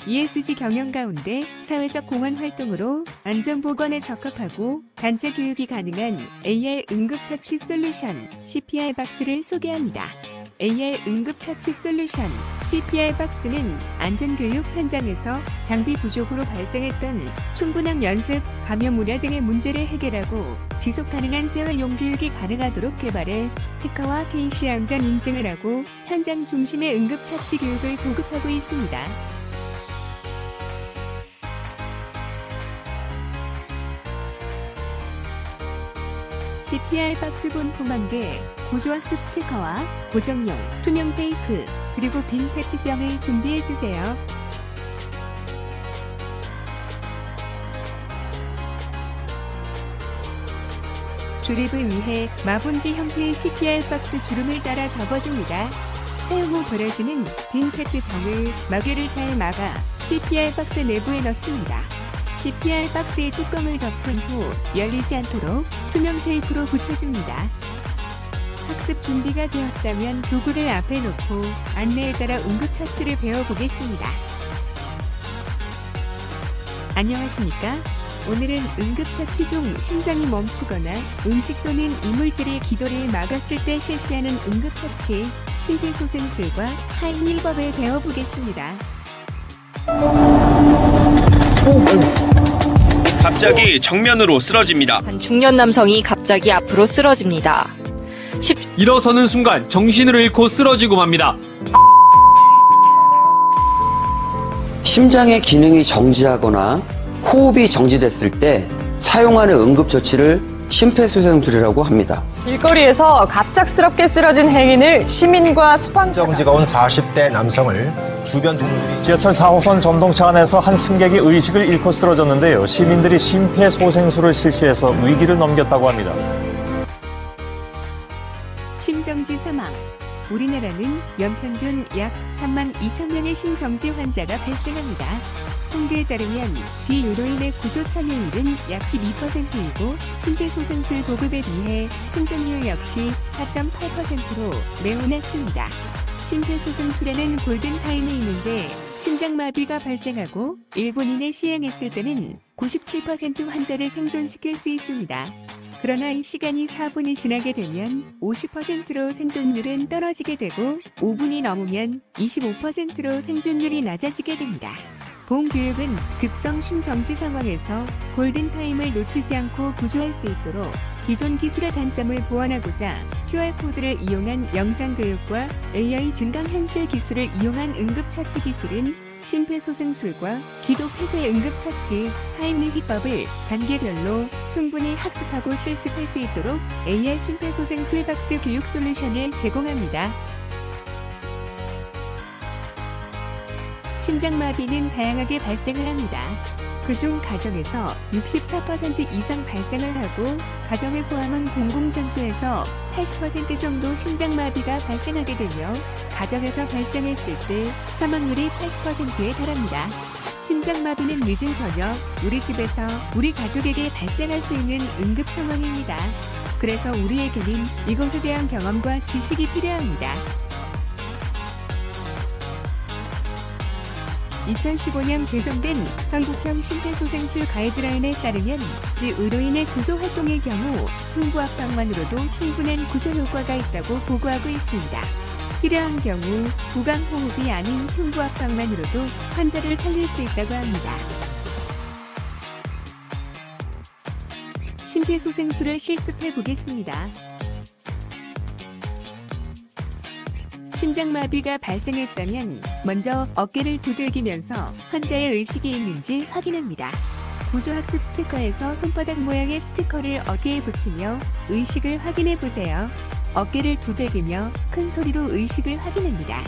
ESG 경영 가운데 사회적 공헌 활동으로 안전보건에 적합하고 단체 교육이 가능한 AR 응급처치 솔루션 CPR박스를 소개합니다. AR 응급처치 솔루션 CPR박스는 안전교육 현장에서 장비 부족으로 발생했던 충분한 연습, 감염 우려 등의 문제를 해결하고 지속가능한 생활용 교육이 가능하도록 개발해 특허와 KC 안전 인증을 하고 현장 중심의 응급처치 교육을 보급하고 있습니다. CPR박스 본품 1개, 고조학습 스티커와 고정용, 투명 테이프, 그리고 빈 페트병을 준비해주세요. 조립을 위해 마본지 형태의 CPR박스 주름을 따라 접어줍니다. 사용 후 버려지는 빈 페트병을 마개를 잘 막아 CPR박스 내부에 넣습니다. CPR박스의 뚜껑을 덮은 후 열리지 않도록 투명 테이프로 붙여줍니다. 학습 준비가 되었다면 도구를 앞에 놓고 안내에 따라 응급처치를 배워보겠습니다. 안녕하십니까? 오늘은 응급처치 중 심장이 멈추거나 음식 또는 이물질의 기도를 막았을 때 실시하는 응급처치, 심폐소생술과 타임힐법을 배워보겠습니다. 갑자기 정면으로 쓰러집니다. 한 중년 남성이 갑자기 앞으로 쓰러집니다. 일어서는 순간 정신을 잃고 쓰러지고 맙니다. 심장의 기능이 정지하거나 호흡이 정지됐을 때 사용하는 응급처치를 심폐소생술이라고 합니다. 길거리에서 갑작스럽게 쓰러진 행인을 시민과 소방차가 정지가 온 40대 남성을 주변 동물이 지하철 4호선 전동차 안에서 한 승객이 의식을 잃고 쓰러졌는데요. 시민들이 심폐소생술을 실시해서 위기를 넘겼다고 합니다. 심정지 사망. 우리나라는 연평균 약 32,000명의 심정지 환자가 발생합니다. 통계에 따르면 비유로 인해 구조 참여율은 약 12%이고 심폐소생술 보급에 비해 생존율 역시 4.8%로 매우 낮습니다. 심폐소생술에는 골든타임이 있는데 심장마비가 발생하고 1분 이내 시행했을 때는 97% 환자를 생존시킬 수 있습니다. 그러나 이 시간이 4분이 지나게 되면 50%로 생존율은 떨어지게 되고 5분이 넘으면 25%로 생존율이 낮아지게 됩니다. 본 교육은 급성 심정지 상황에서 골든타임을 놓치지 않고 구조할 수 있도록 기존 기술의 단점을 보완하고자 QR코드를 이용한 영상교육과 AI 증강현실 기술을 이용한 응급처치 기술인 심폐소생술과 기도폐쇄 응급처치, 타임힐법을 단계별로 충분히 학습하고 실습할 수 있도록 AR 심폐소생술 박스 교육 솔루션을 제공합니다. 심장마비는 다양하게 발생을 합니다. 그중 가정에서 64% 이상 발생을 하고 가정을 포함한 공공장소에서 80% 정도 심장마비가 발생하게 되며 가정에서 발생했을 때 사망률이 80%에 달합니다. 심장마비는 늦은 저녁 우리 집에서 우리 가족에게 발생할 수 있는 응급 상황입니다. 그래서 우리에게는 이것에 대한 경험과 지식이 필요합니다. 2015년 개정된 한국형 심폐소생술 가이드라인에 따르면 의로 인해 구조 활동의 경우 흉부압박만으로도 충분한 구조 효과가 있다고 보고하고 있습니다. 필요한 경우 구강호흡이 아닌 흉부압박만으로도 환자를 살릴 수 있다고 합니다. 심폐소생술을 실습해 보겠습니다. 심장마비가 발생했다면 먼저 어깨를 두들기면서 환자의 의식이 있는지 확인합니다. 구조학습 스티커에서 손바닥 모양의 스티커를 어깨에 붙이며 의식을 확인해 보세요. 어깨를 두들기며 큰 소리로 의식을 확인합니다.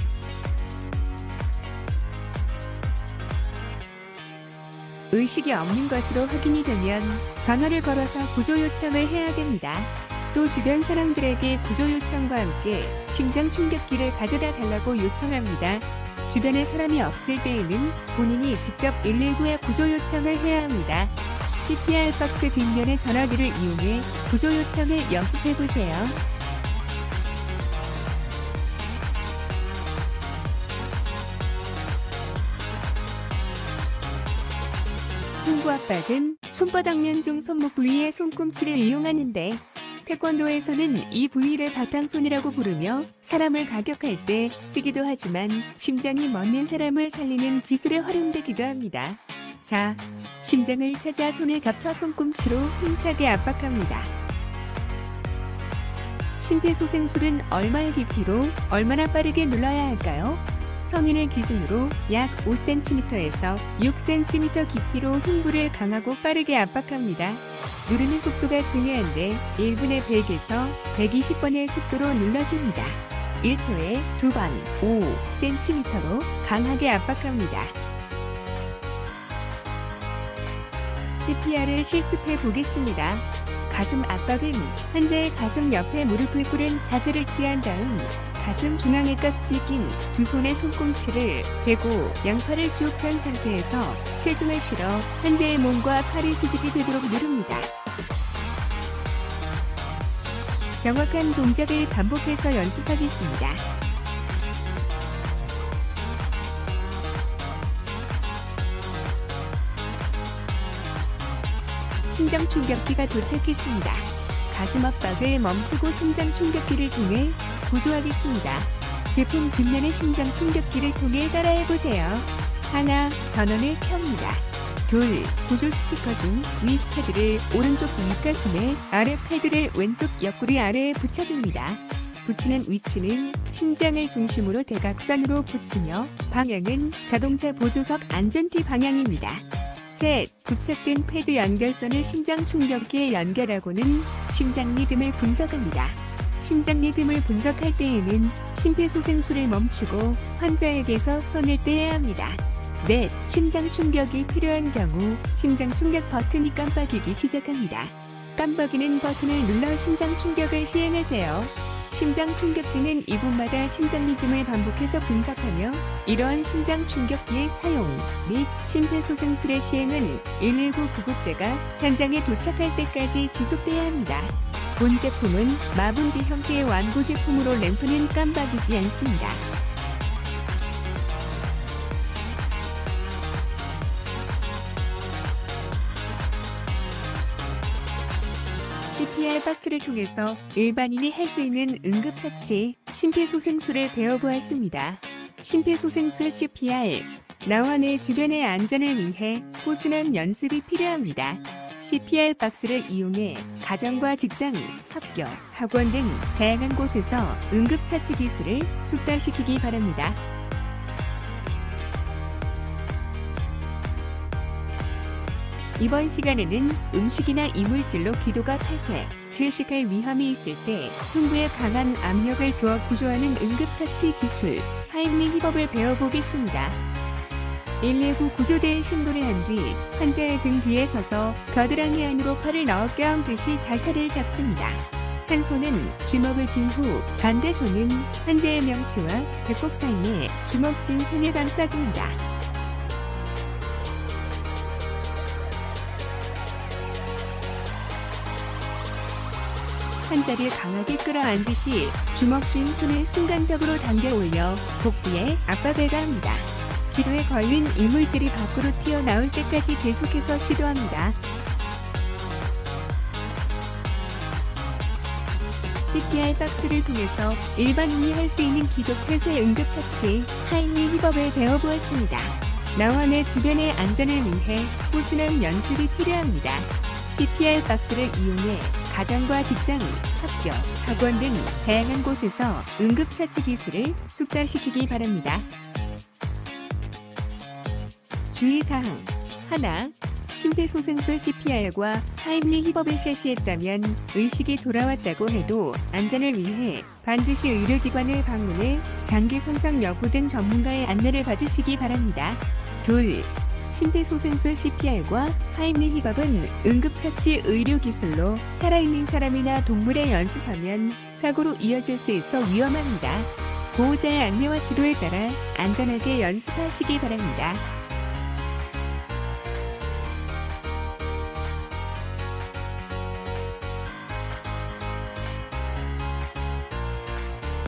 의식이 없는 것으로 확인이 되면 전화를 걸어서 구조 요청을 해야 됩니다. 또 주변 사람들에게 구조 요청과 함께 심장 충격기를 가져다 달라고 요청합니다. 주변에 사람이 없을 때에는 본인이 직접 119에 구조 요청을 해야 합니다. CPR박스 뒷면의 전화기를 이용해 구조 요청을 연습해보세요. 흉부 압박은 손바닥면 중 손목 부위의 손꿈치를 이용하는데 태권도에서는 이 부위를 바탕손이라고 부르며 사람을 가격할 때 쓰기도 하지만 심장이 멎는 사람을 살리는 기술에 활용되기도 합니다. 자, 심장을 찾아 손을 겹쳐 손꿈치로 힘차게 압박합니다. 심폐소생술은 얼마의 깊이로 얼마나 빠르게 눌러야 할까요? 성인을 기준으로 약 5cm에서 6cm 깊이로 흉부를 강하고 빠르게 압박합니다. 누르는 속도가 중요한데 1분에 100에서 120번의 속도로 눌러줍니다. 1초에 2번 5cm로 강하게 압박합니다. CPR을 실습해 보겠습니다. 가슴 압박은 환자의 가슴 옆에 무릎을 꿇은 자세를 취한 다음 가슴 중앙에 깍지 낀 두 손의 손꿈치를 대고 양팔을 쭉 편 상태에서 체중을 실어 환자의 몸과 팔이 수직이 되도록 누릅니다. 정확한 동작을 반복해서 연습하겠습니다. 심장 충격기가 도착했습니다. 가슴 압박을 멈추고 심장 충격기를 통해 구조하겠습니다. 제품 뒷면의 심장 충격기를 통해 따라해보세요. 하나, 전원을 켭니다. 둘, 구조 스티커 중 위 패드를 오른쪽 윗가슴에, 아래 패드를 왼쪽 옆구리 아래에 붙여줍니다. 붙이는 위치는 심장을 중심으로 대각선으로 붙이며 방향은 자동차 보조석 안전띠 방향입니다. 셋, 부착된 패드 연결선을 심장 충격기에 연결하고는 심장 리듬을 분석합니다. 심장 리듬을 분석할 때에는 심폐소생술을 멈추고 환자에게서 손을 떼야 합니다. 넷, 심장 충격이 필요한 경우 심장 충격 버튼이 깜빡이기 시작합니다. 깜빡이는 버튼을 눌러 심장 충격을 시행하세요. 심장 충격기는 2분마다 심장 리듬을 반복해서 분석하며 이러한 심장 충격기의 사용 및 심폐소생술의 시행은 119 구급대가 현장에 도착할 때까지 지속돼야 합니다. 본 제품은 마분지 형태의 완구 제품으로 램프는 깜빡이지 않습니다. CPR 박스를 통해서 일반인이 할 수 있는 응급처치, 심폐소생술을 배워보았습니다. 심폐소생술 CPR, 나와 내 주변의 안전을 위해 꾸준한 연습이 필요합니다. CPR 박스를 이용해 가정과 직장, 학교, 학원 등 다양한 곳에서 응급처치 기술을 숙달시키기 바랍니다. 이번 시간에는 음식이나 이물질로 기도가 타쇠, 질식할 위험이 있을 때 흉부에 강한 압력을 주어 구조하는 응급처치 기술, 하임리 힙업을 배워보겠습니다. 119 구조대에 신고를 한 뒤 환자의 등 뒤에 서서 겨드랑이 안으로 팔을 넣어 껴안듯이 자세를 잡습니다. 한 손은 주먹을 쥔 후 반대 손은 환자의 명치와 배꼽 사이에 주먹 쥔 손을 감싸줍니다. 환자를 강하게 끌어안듯이 주먹 쥔 손을 순간적으로 당겨 올려 복부에 압박을 가합니다. 기도에 걸린 이물질이 밖으로 튀어나올 때까지 계속해서 시도합니다. CPR 박스를 통해서 일반인이 할 수 있는 기도 폐쇄 응급처치, 하임리 힙업을 배워보았습니다. 나와 내 주변의 안전을 위해 꾸준한 연습이 필요합니다. CPR 박스를 이용해 가정과 직장, 학교, 학원 등 다양한 곳에서 응급처치 기술을 숙달시키기 바랍니다. 주의사항 하나, 심폐소생술 CPR과 하임리 힙업을 실시했다면 의식이 돌아왔다고 해도 안전을 위해 반드시 의료기관을 방문해 장기 손상 여부 등 전문가의 안내를 받으시기 바랍니다. 둘, 심폐소생술 CPR과 하임리 힙업은 응급처치 의료기술로 살아있는 사람이나 동물에 연습하면 사고로 이어질 수 있어 위험합니다. 보호자의 안내와 지도에 따라 안전하게 연습하시기 바랍니다.